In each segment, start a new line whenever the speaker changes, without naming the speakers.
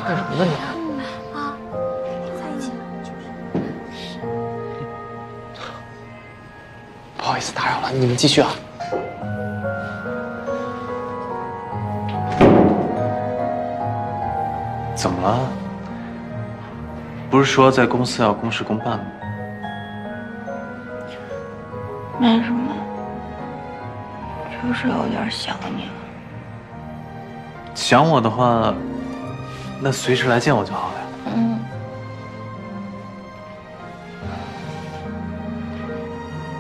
干什么呢你？
啊，在一起了。
不好意思打扰了，你们继续啊。
怎么了？不是说在公司要公事公办吗？
没什么，就是有点想你了。
想我的话，那随时来见我就好了呀。
嗯。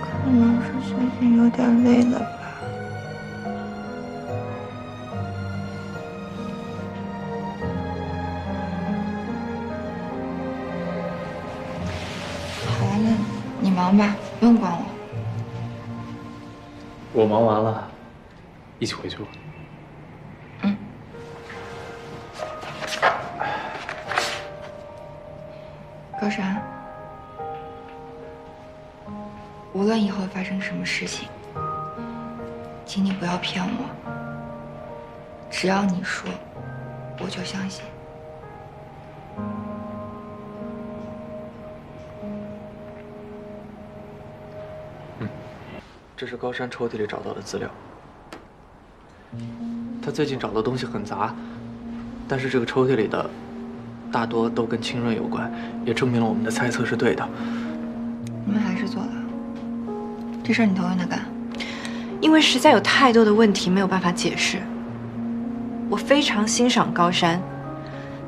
可能是最近有点累了吧。好了，那你忙吧，不用管我。
我忙完了，一起回去吧。
嗯。高山，无论以后发生什么事情，请你不要骗我。只要你说，我就相信。
这是高山抽屉里找到的资料。他最近找的东西很杂，但是这个抽屉里的大多都跟清润有关，也证明了我们的猜测是对的。
你们还是做了。这事儿你头一天干？
因为实在有太多的问题没有办法解释。我非常欣赏高山，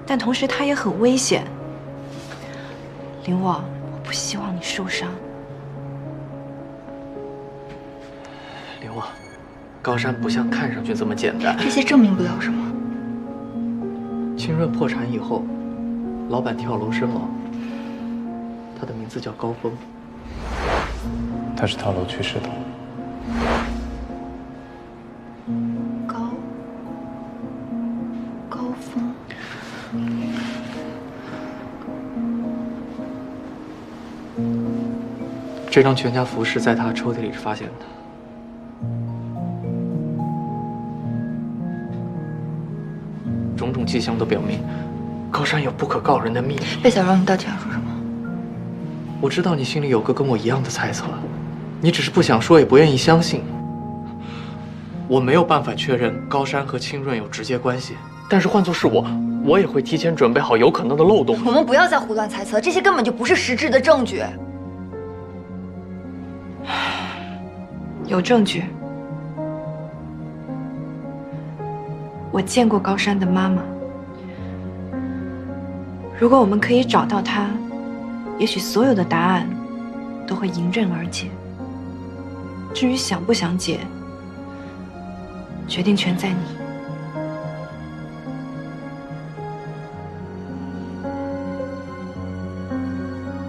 但同时他也很危险。林沃，我不希望你受伤。
林沃，高山不像看上去这么简单。
这些证明不了什么。
清润破产以后，老板跳楼身亡，他的名字叫高峰。
他是跳楼去世的。
高峰。
这张全家福是在他抽屉里发现的。种种迹象都表明，高山有不可告人的秘密。
贝小柔，你到底要说什么？
我知道你心里有个跟我一样的猜测，你只是不想说，也不愿意相信。我没有办法确认高山和清润有直接关系，但是换作是我也会提前准备好有可能的漏洞。
我们不要再胡乱猜测，这些根本就不是实质的证据。
有证据。我见过高山的妈妈。如果我们可以找到她，也许所有的答案都会迎刃而解。至于想不想解，决定权在你。